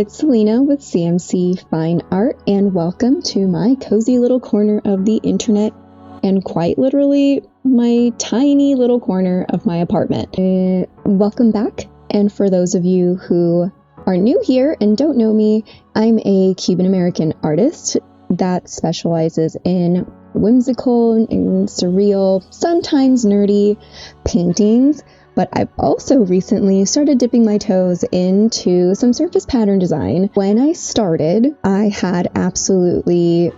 it's Selena with CMC Fine Art, and welcome to my cozy little corner of the internet, and quite literally, my tiny little corner of my apartment. Welcome back, and for those of you who are new here and don't know me, I'm a Cuban-American artist that specializes in whimsical and surreal, sometimes nerdy paintings. But I've also recently started dipping my toes into some surface pattern design. When I started, I had absolutely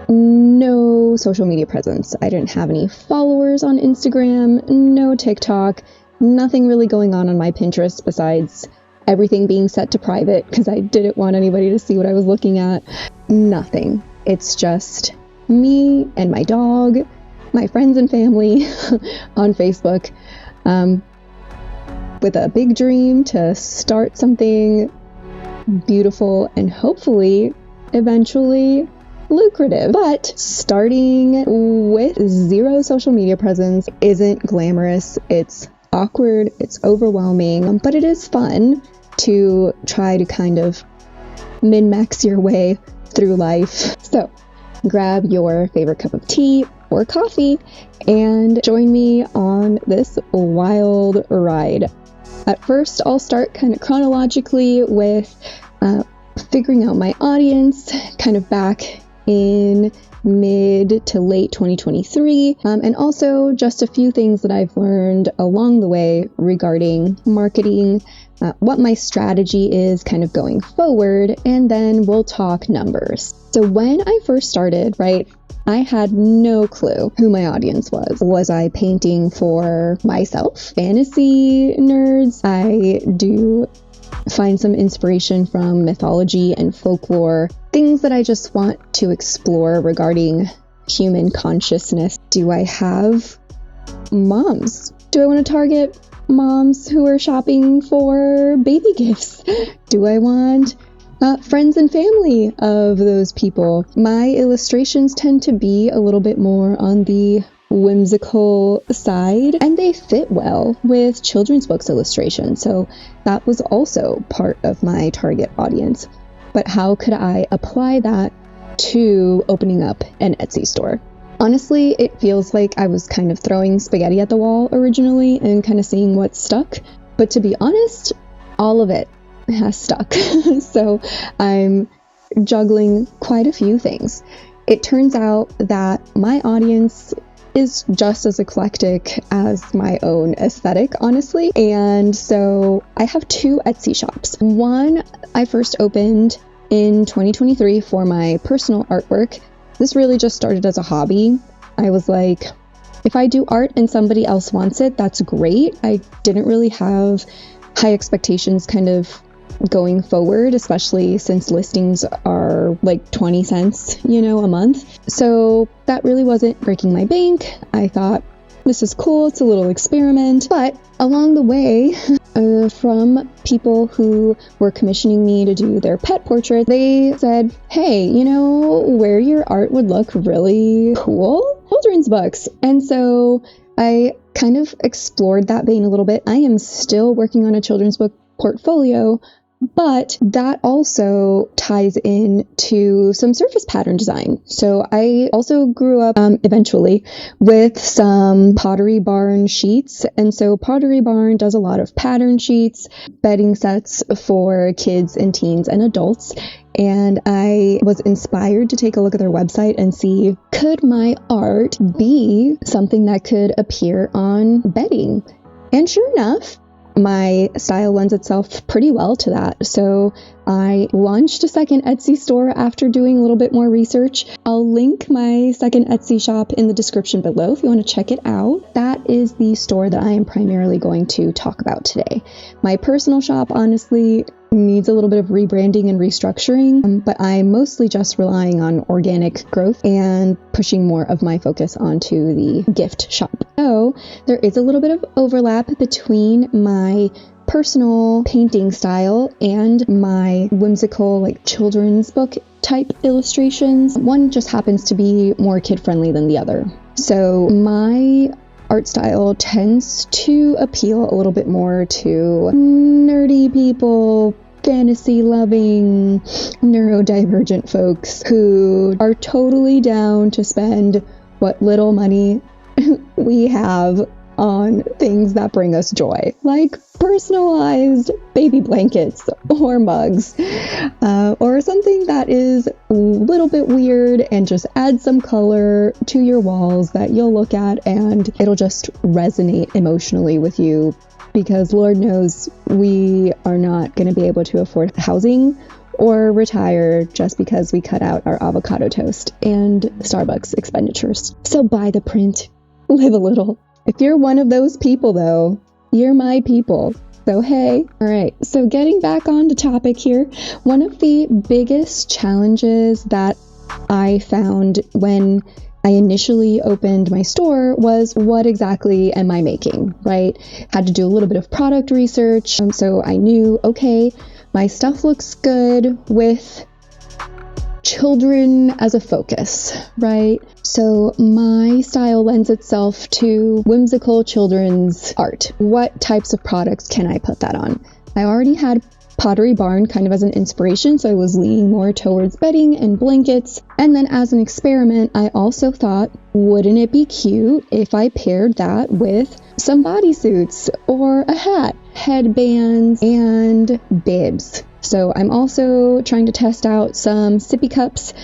no social media presence. I didn't have any followers on Instagram, no TikTok, nothing really going on my Pinterest besides everything being set to private because I didn't want anybody to see what I was looking at. Nothing. It's just me and my dog, my friends and family on Facebook. With a big dream to start something beautiful and hopefully eventually lucrative. But starting with zero social media presence isn't glamorous. It's awkward, it's overwhelming, but it is fun to try to kind of min-max your way through life. So grab your favorite cup of tea or coffee and join me on this wild ride. At first, I'll start kind of chronologically with figuring out my audience kind of back in mid to late 2023, and also just a few things that I've learned along the way regarding marketing, what my strategy is kind of going forward, and then we'll talk numbers. So when I first started, right, I had no clue who my audience was. Was I painting for myself? Fantasy nerds? I do find some inspiration from mythology and folklore, things that I just want to explore regarding human consciousness. Do I have moms? Do I want to target moms who are shopping for baby gifts? Do I want friends and family of those people? My illustrations tend to be a little bit more on the whimsical side, and they fit well with children's books illustrations, so that was also part of my target audience. But how could I apply that to opening up an Etsy store? Honestly, it feels like I was kind of throwing spaghetti at the wall originally and kind of seeing what stuck, but to be honest, all of it has stuck. So I'm juggling quite a few things. It turns out that my audience is just as eclectic as my own aesthetic, honestly. And so I have two Etsy shops. One I first opened in 2023 for my personal artwork. This really just started as a hobby. I was like, if I do art and somebody else wants it, that's great. I didn't really have high expectations kind of going forward, especially since listings are like 20 cents, a month. So that really wasn't breaking my bank. I thought, this is cool, it's a little experiment. But along the way, from people who were commissioning me to do their pet portrait, they said, hey, where your art would look really cool? Children's books. And so I kind of explored that vein a little bit. I am still working on a children's book portfolio, but that also ties in to some surface pattern design. So I also grew up eventually with some Pottery Barn sheets. And so Pottery Barn does a lot of pattern sheets, bedding sets for kids and teens and adults. And I was inspired to take a look at their website and see, could my art be something that could appear on bedding? And sure enough, my style lends itself pretty well to that. So I launched a second Etsy store after doing a little bit more research. I'll link my second Etsy shop in the description below if you want to check it out. That is the store that I am primarily going to talk about today. My personal shop, honestly, needs a little bit of rebranding and restructuring, but I'm mostly just relying on organic growth and pushing more of my focus onto the gift shop. So there is a little bit of overlap between my personal painting style and my whimsical, like children's book type illustrations. One just happens to be more kid-friendly than the other. So my art style tends to appeal a little bit more to nerdy people, fantasy loving, neurodivergent folks who are totally down to spend what little money we have on things that bring us joy, like personalized baby blankets or mugs, or something that is a little bit weird and just adds some color to your walls that you'll look at and it'll just resonate emotionally with you, because Lord knows we are not going to be able to afford housing or retire just because we cut out our avocado toast and Starbucks expenditures. So buy the print, live a little. If you're one of those people, though, you're my people. So, hey. All right. So getting back on the topic here, one of the biggest challenges that I found when I initially opened my store was, what exactly am I making, right? Had to do a little bit of product research. So I knew, okay, my stuff looks good with children as a focus, right? So my style lends itself to whimsical children's art. What types of products can I put that on? I already had Pottery Barn kind of as an inspiration, so I was leaning more towards bedding and blankets. And then as an experiment, I also thought, wouldn't it be cute if I paired that with some bodysuits or a hat, headbands, and bibs? So I'm also trying to test out some sippy cups,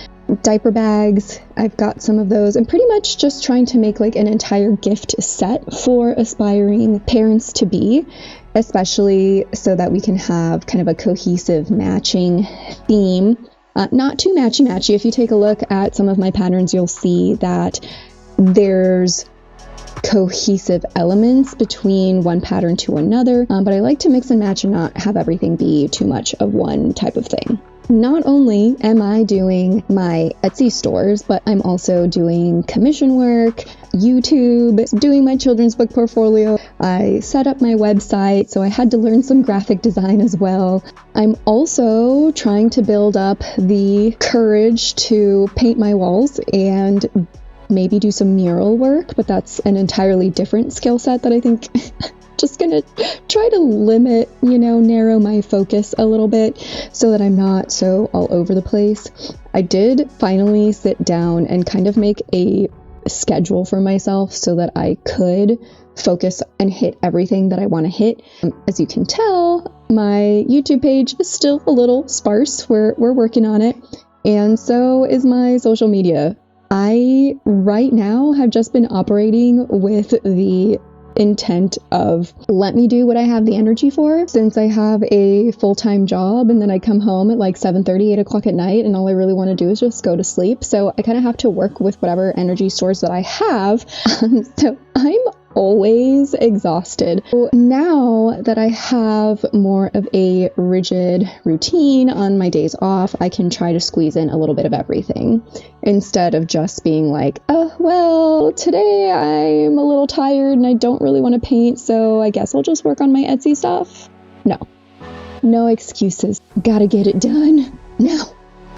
diaper bags. I've got some of those. I'm pretty much just trying to make like an entire gift set for aspiring parents to be, especially so that we can have kind of a cohesive matching theme. Not too matchy-matchy. If you take a look at some of my patterns, you'll see that there's cohesive elements between one pattern to another, but I like to mix and match and not have everything be too much of one type of thing. Not only am I doing my Etsy stores, but I'm also doing commission work, YouTube, doing my children's book portfolio. I set up my website, so I had to learn some graphic design as well. I'm also trying to build up the courage to paint my walls and maybe do some mural work, but that's an entirely different skill set that I think just gonna try to limit, narrow my focus a little bit so that I'm not so all over the place. I did finally sit down and kind of make a schedule for myself so that I could focus and hit everything that I want to hit. As you can tell, my YouTube page is still a little sparse. We're working on it, and so is my social media. I right now have just been operating with the intent of, let me do what I have the energy for, since I have a full-time job and then I come home at like 7:30, 8 o'clock at night, and all I really want to do is just go to sleep. So I kind of have to work with whatever energy source that I have. So I'm always exhausted. So now that I have more of a rigid routine on my days off, I can try to squeeze in a little bit of everything instead of just being like, oh, well, today I'm a little tired and I don't really want to paint, so I guess I'll just work on my Etsy stuff. No excuses. Gotta get it done. Now,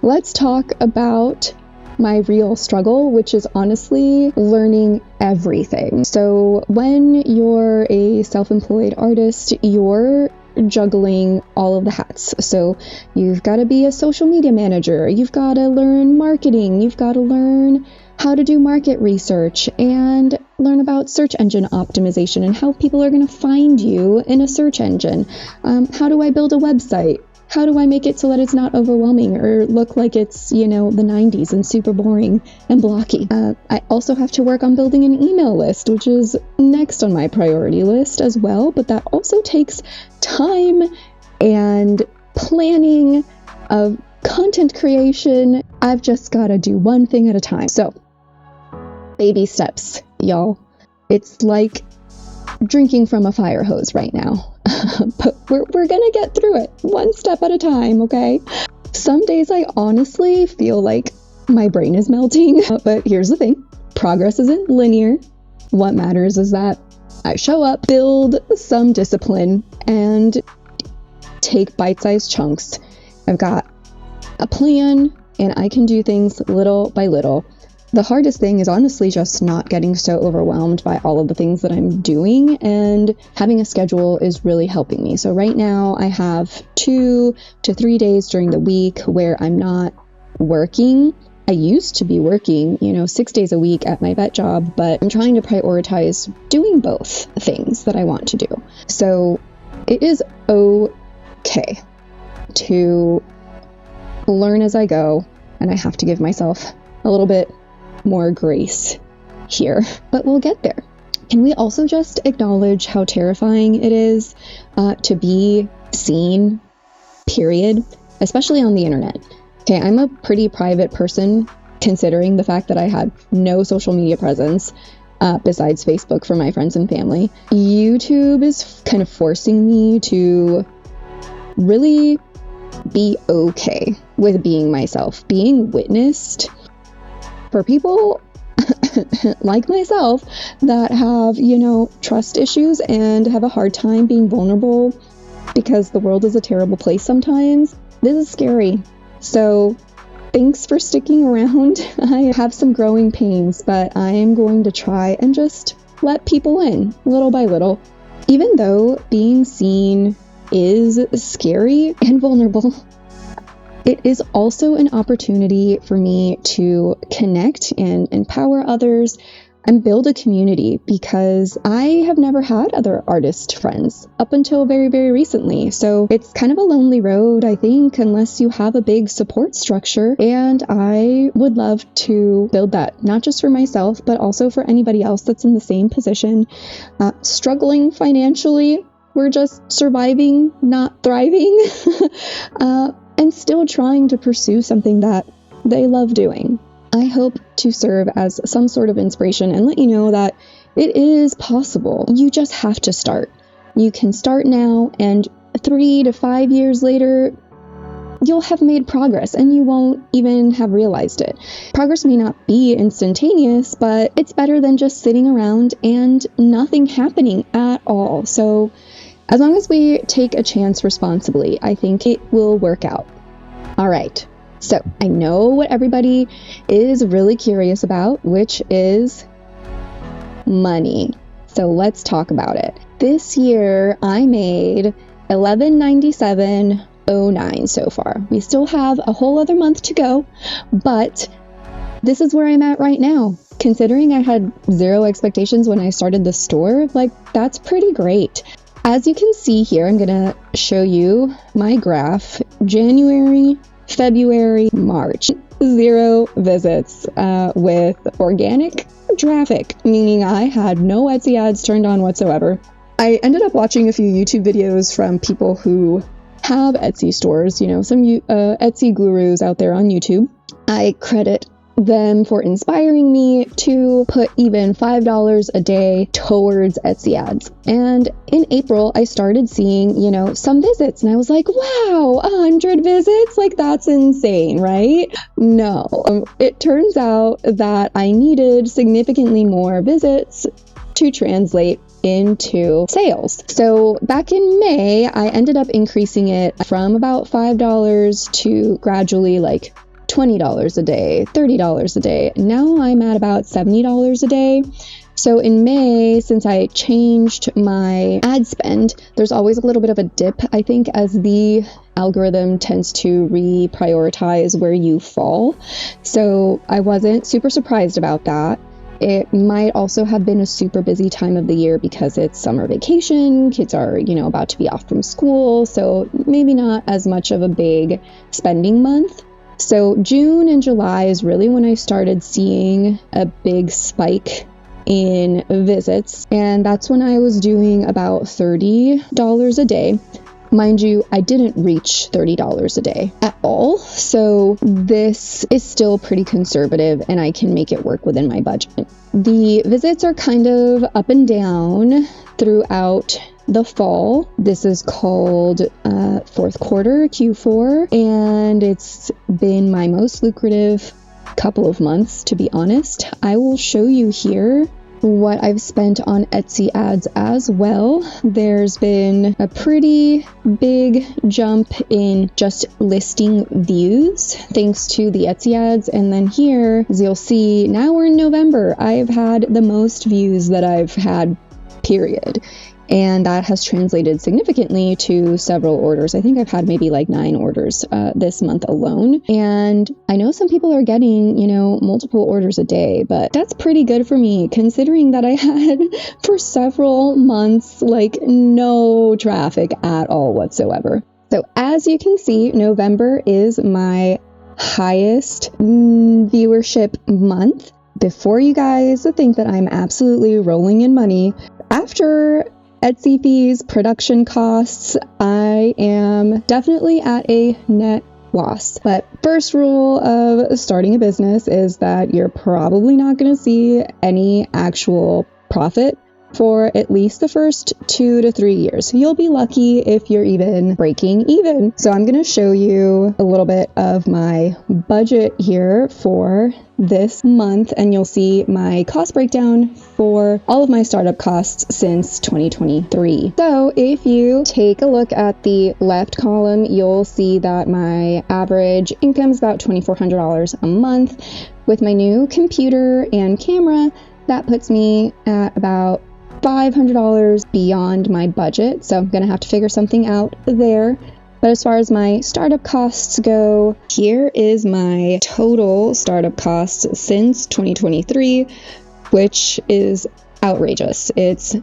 let's talk about my real struggle, which is honestly learning everything. So when you're a self-employed artist, you're juggling all of the hats. So you've got to be a social media manager, you've got to learn marketing, you've got to learn how to do market research and learn about search engine optimization and how people are going to find you in a search engine. How do I build a website? How do I make it so that it's not overwhelming or look like it's, the 90s and super boring and blocky? I also have to work on building an email list, which is next on my priority list as well, but that also takes time and planning of content creation. I've just got to do one thing at a time. So, baby steps, y'all. It's like drinking from a fire hose right now. But we're gonna get through it one step at a time, okay? Some days I honestly feel like my brain is melting, but here's the thing. Progress isn't linear. What matters is that I show up, build some discipline, and take bite-sized chunks. I've got a plan, and I can do things little by little. The hardest thing is honestly just not getting so overwhelmed by all of the things that I'm doing, and having a schedule is really helping me. So right now I have 2 to 3 days during the week where I'm not working. I used to be working, 6 days a week at my vet job, but I'm trying to prioritize doing both things that I want to do. So it is okay to learn as I go, and I have to give myself a little bit more grace here, but we'll get there. Can we also just acknowledge how terrifying it is to be seen, period, especially on the internet? Okay, I'm a pretty private person, considering the fact that I had no social media presence besides Facebook for my friends and family. YouTube is kind of forcing me to really be okay with being myself, being witnessed. For people like myself that have, trust issues and have a hard time being vulnerable because the world is a terrible place sometimes, this is scary. So thanks for sticking around. I have some growing pains, but I am going to try and just let people in little by little. Even though being seen is scary and vulnerable, it is also an opportunity for me to connect and empower others and build a community, because I have never had other artist friends up until very, very recently. So it's kind of a lonely road, I think, unless you have a big support structure. And I would love to build that, not just for myself, but also for anybody else that's in the same position, struggling financially. We're just surviving, not thriving. And still trying to pursue something that they love doing. I hope to serve as some sort of inspiration and let you know that it is possible. You just have to start. You can start now, and 3 to 5 years later, you'll have made progress and you won't even have realized it. Progress may not be instantaneous, but it's better than just sitting around and nothing happening at all. So as long as we take a chance responsibly, I think it will work out. All right. So I know what everybody is really curious about, which is money. So let's talk about it. This year I made $1197.09 so far. We still have a whole other month to go, but this is where I'm at right now. Considering I had zero expectations when I started the store, that's pretty great. As you can see here, I'm gonna show you my graph. January, February, March, 0 visits with organic traffic, meaning I had no Etsy ads turned on whatsoever. I ended up watching a few YouTube videos from people who have Etsy stores, some Etsy gurus out there on YouTube. I credit them for inspiring me to put even $5 a day towards Etsy ads. And in April, I started seeing, some visits, and I was like, wow, 100 visits? That's insane, right? No, it turns out that I needed significantly more visits to translate into sales. So back in May, I ended up increasing it from about $5 to gradually $20 a day, $30 a day. Now I'm at about $70 a day. So in May, since I changed my ad spend, there's always a little bit of a dip, I think, as the algorithm tends to reprioritize where you fall. So I wasn't super surprised about that. It might also have been a super busy time of the year because it's summer vacation. Kids are, about to be off from school. So maybe not as much of a big spending month. So June and July is really when I started seeing a big spike in visits. And that's when I was doing about $30 a day. Mind you, I didn't reach $30 a day at all. So this is still pretty conservative and I can make it work within my budget. The visits are kind of up and down throughout the fall. This is called fourth quarter, Q4, and it's been my most lucrative couple of months, to be honest. I will show you here what I've spent on Etsy ads as well. There's been a pretty big jump in just listing views thanks to the Etsy ads. And then here, as you'll see, now we're in November, I've had the most views that I've had, period. And that has translated significantly to several orders. I think I've had maybe like 9 orders this month alone. And I know some people are getting, multiple orders a day, but that's pretty good for me considering that I had for several months, like no traffic at all whatsoever. So as you can see, November is my highest viewership month. Before you guys think that I'm absolutely rolling in money, after Etsy fees, production costs, I am definitely at a net loss. But first rule of starting a business is that you're probably not going to see any actual profit for at least the first 2 to 3 years. You'll be lucky if you're even breaking even. So I'm going to show you a little bit of my budget here for this month, and you'll see my cost breakdown for all of my startup costs since 2023. So if you take a look at the left column, you'll see that my average income is about $2,400 a month. With my new computer and camera, that puts me at about $500 beyond my budget, so I'm gonna have to figure something out there. But as far as my startup costs go, here is my total startup costs since 2023, which is outrageous. It's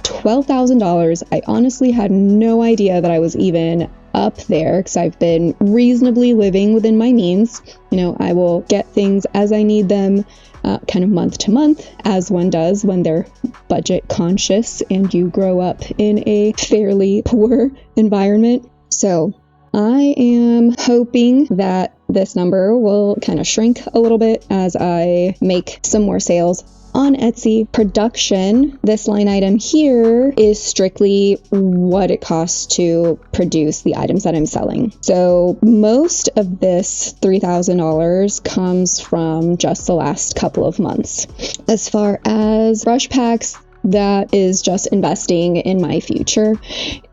$12,000. I honestly had no idea that I was even up there because I've been reasonably living within my means. I will get things as I need them, kind of month to month, as one does when they're budget conscious and you grow up in a fairly poor environment. So I am hoping that this number will kind of shrink a little bit as I make some more sales on Etsy. Production, this line item here is strictly what it costs to produce the items that I'm selling. So most of this $3,000 comes from just the last couple of months. As far as brush packs, that is just investing in my future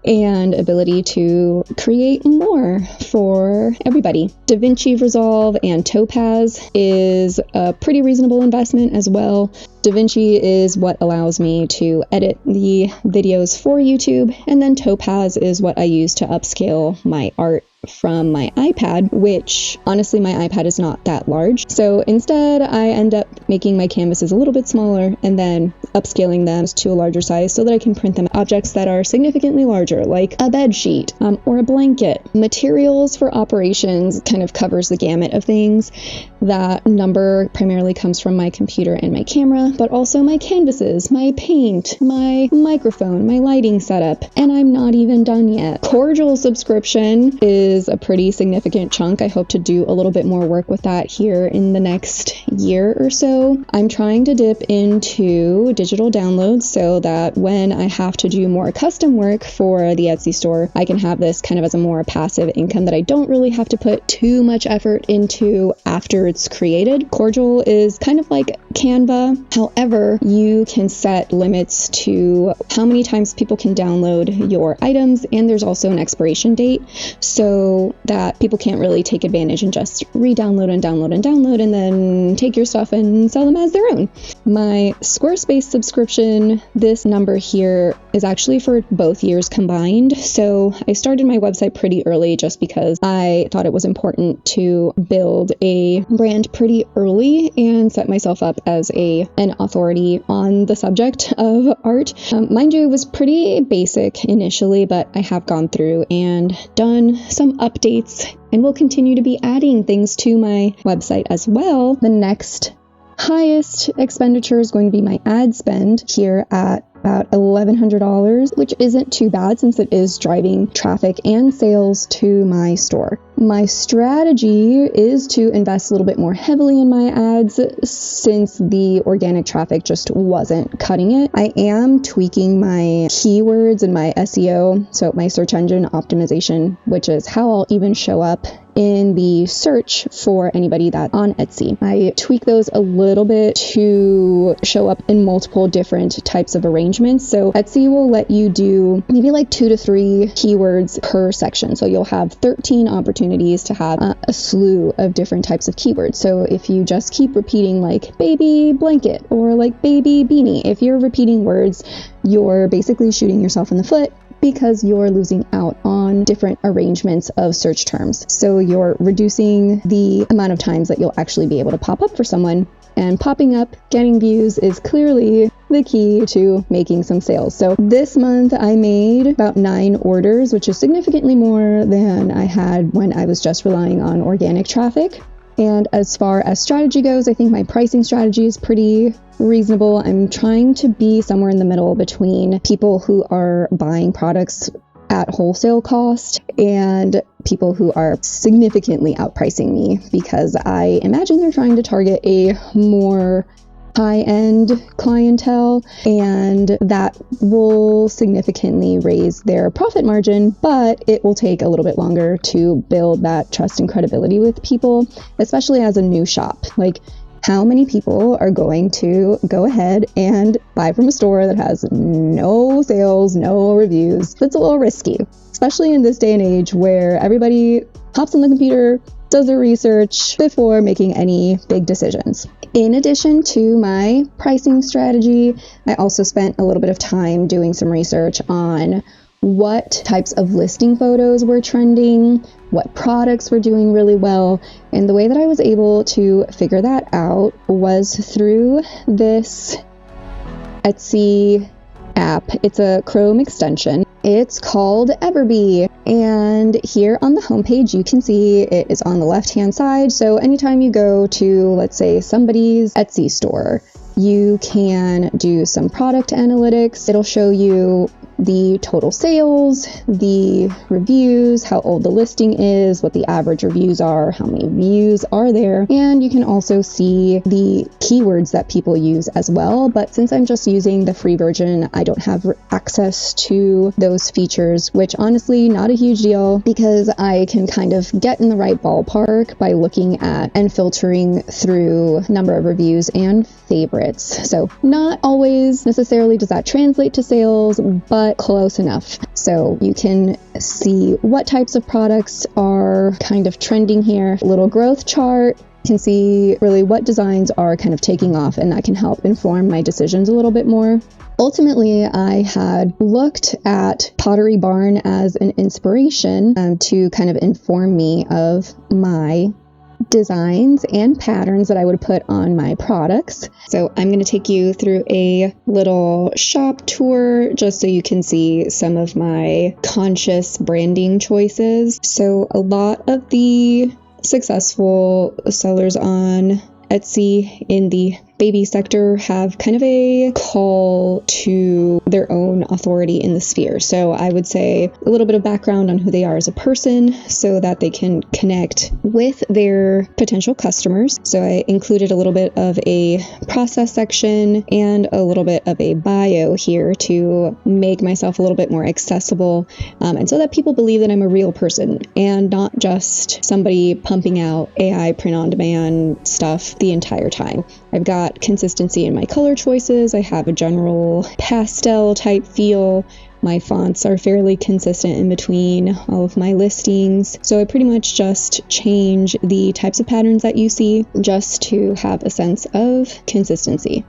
and ability to create more for everybody. DaVinci Resolve and Topaz is a pretty reasonable investment as well. DaVinci is what allows me to edit the videos for YouTube, and then Topaz is what I use to upscale my art from my iPad, which honestly my iPad is not that large. So instead I end up making my canvases a little bit smaller and then upscaling them to a larger size so that I can print them objects that are significantly larger, like a bed sheet or a blanket. Materials for operations kind of covers the gamut of things. That number primarily comes from my computer and my camera, but also my canvases, my paint, my microphone, my lighting setup, and I'm not even done yet. Cordial subscription is a pretty significant chunk. I hope to do a little bit more work with that here in the next year or so. I'm trying to dip into digital downloads so that when I have to do more custom work for the Etsy store, I can have this kind of as a more passive income that I don't really have to put too much effort into after it's created. Cordial is kind of like Canva. However, you can set limits to how many times people can download your items, and there's also an expiration date so that people can't really take advantage and just re-download and download and download and then take your stuff and sell them as their own. My Squarespace subscription, this number here is actually for both years combined. So I started my website pretty early just because I thought it was important to build a brand pretty early and set myself up as an authority on the subject of art. Mind you, it was pretty basic initially, but I have gone through and done some updates and will continue to be adding things to my website as well. The next highest expenditure is going to be my ad spend here at about $1,100, which isn't too bad since it is driving traffic and sales to my store. My strategy is to invest a little bit more heavily in my ads since the organic traffic just wasn't cutting it. I am tweaking my keywords and my SEO, so my search engine optimization, which is how I'll even show up in the search for anybody that's on Etsy. I tweak those a little bit to show up in multiple different types of arrangements. So Etsy will let you do maybe like 2 to 3 keywords per section. So you'll have 13 opportunities to have a slew of different types of keywords. So if you just keep repeating like baby blanket or like baby beanie, if you're repeating words, you're basically shooting yourself in the foot because you're losing out on different arrangements of search terms. So you're reducing the amount of times that you'll actually be able to pop up for someone. And popping up, getting views is clearly the key to making some sales. So this month I made about 9 orders, which is significantly more than I had when I was just relying on organic traffic. And as far as strategy goes, I think my pricing strategy is pretty reasonable. I'm trying to be somewhere in the middle between people who are buying products at wholesale cost and people who are significantly outpricing me, because I imagine they're trying to target a more high-end clientele, and that will significantly raise their profit margin, but it will take a little bit longer to build that trust and credibility with people, especially as a new shop. Like, how many people are going to go ahead and buy from a store that has no sales, no reviews? That's a little risky, especially in this day and age where everybody hops on the computer, does their research before making any big decisions. In addition to my pricing strategy, I also spent a little bit of time doing some research on what types of listing photos were trending, what products were doing really well. And the way that I was able to figure that out was through this Etsy app. It's a Chrome extension. It's called Everbee. And here on the homepage, you can see it is on the left-hand side. So anytime you go to, let's say, somebody's Etsy store, you can do some product analytics. It'll show you the total sales, the reviews, how old the listing is, what the average reviews are, how many views are there, and you can also see the keywords that people use as well. But since I'm just using the free version, I don't have access to those features, which honestly, not a huge deal, because I can kind of get in the right ballpark by looking at and filtering through number of reviews and favorites. So not always necessarily does that translate to sales, but close enough. So you can see what types of products are kind of trending here. Little growth chart. You can see really what designs are kind of taking off, and that can help inform my decisions a little bit more. Ultimately, I had looked at Pottery Barn as an inspiration to kind of inform me of my designs and patterns that I would put on my products. So I'm going to take you through a little shop tour just so you can see some of my conscious branding choices. So a lot of the successful sellers on Etsy in the baby sector have kind of a call to their own authority in the sphere. So I would say a little bit of background on who they are as a person so that they can connect with their potential customers. So I included a little bit of a process section and a little bit of a bio here to make myself a little bit more accessible, and so that people believe that I'm a real person and not just somebody pumping out AI print-on-demand stuff the entire time. I've got consistency in my color choices. I have a general pastel type feel. My fonts are fairly consistent in between all of my listings. So I pretty much just change the types of patterns that you see just to have a sense of consistency.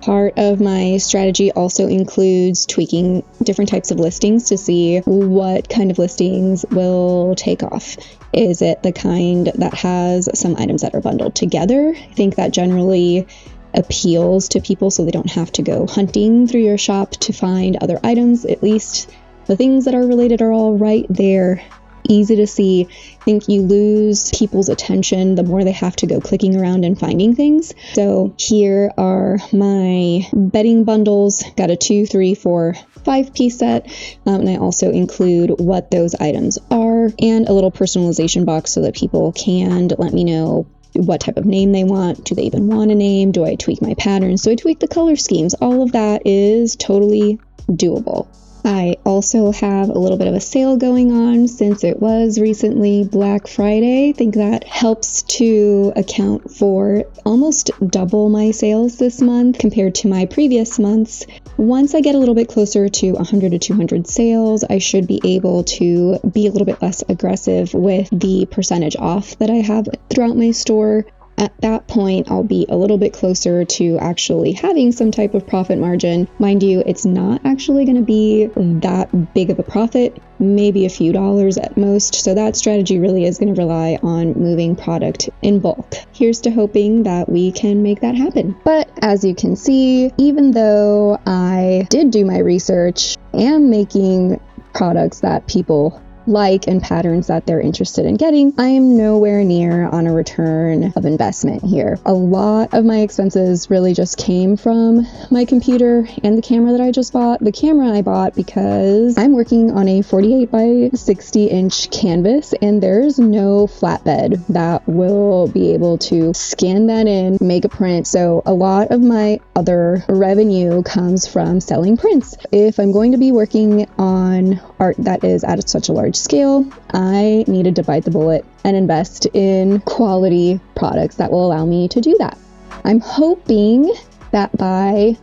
Part of my strategy also includes tweaking different types of listings to see what kind of listings will take off. Is it the kind that has some items that are bundled together? I think that generally appeals to people so they don't have to go hunting through your shop to find other items. At least the things that are related are all right there. Easy to see. I think you lose people's attention the more they have to go clicking around and finding things. So here are my bedding bundles. Got a 2, 3, 4, 5-piece set. And I also include what those items are and a little personalization box so that people can let me know what type of name they want. Do they even want a name? Do I tweak my patterns? Do I tweak the color schemes? All of that is totally doable. I also have a little bit of a sale going on since it was recently Black Friday. I think that helps to account for almost double my sales this month compared to my previous months. Once I get a little bit closer to 100 to 200 sales, I should be able to be a little bit less aggressive with the percentage off that I have throughout my store. At that point, I'll be a little bit closer to actually having some type of profit margin. Mind you, it's not actually going to be that big of a profit, maybe a few dollars at most. So that strategy really is going to rely on moving product in bulk. Here's to hoping that we can make that happen. But as you can see, even though I did do my research and making products that people like and patterns that they're interested in getting, I am nowhere near on a return of investment here. A lot of my expenses really just came from my computer and the camera that I just bought. The camera I bought because I'm working on a 48 by 60 inch canvas and there's no flatbed that will be able to scan that in, make a print. So a lot of my other revenue comes from selling prints. If I'm going to be working on art that is at such a large scale, I needed to bite the bullet and invest in quality products that will allow me to do that. I'm hoping that by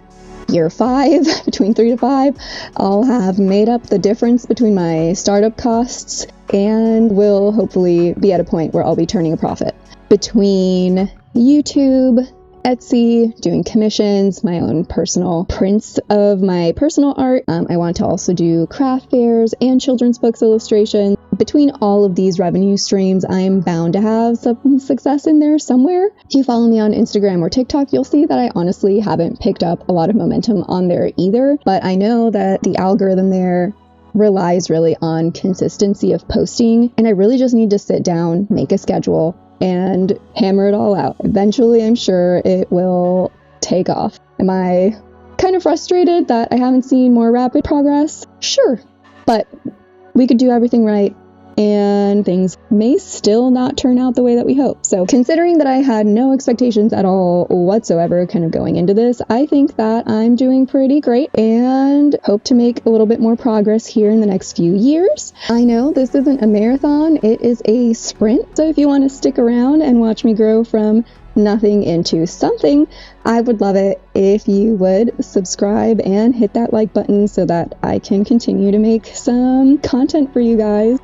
year 5, between 3 to 5, I'll have made up the difference between my startup costs and will hopefully be at a point where I'll be turning a profit. Between YouTube, Etsy, doing commissions, my own personal prints of my personal art. I want to also do craft fairs and children's books illustrations. Between all of these revenue streams, I am bound to have some success in there somewhere. If you follow me on Instagram or TikTok, you'll see that I honestly haven't picked up a lot of momentum on there either. But I know that the algorithm there relies really on consistency of posting, and I really just need to sit down, make a schedule, and hammer it all out. Eventually, I'm sure it will take off. Am I kind of frustrated that I haven't seen more rapid progress? Sure, but we could do everything right and things may still not turn out the way that we hope. So considering that I had no expectations at all whatsoever kind of going into this, I think that I'm doing pretty great and hope to make a little bit more progress here in the next few years. I know this isn't a marathon, it is a sprint. So if you want to stick around and watch me grow from nothing into something, I would love it if you would subscribe and hit that like button so that I can continue to make some content for you guys.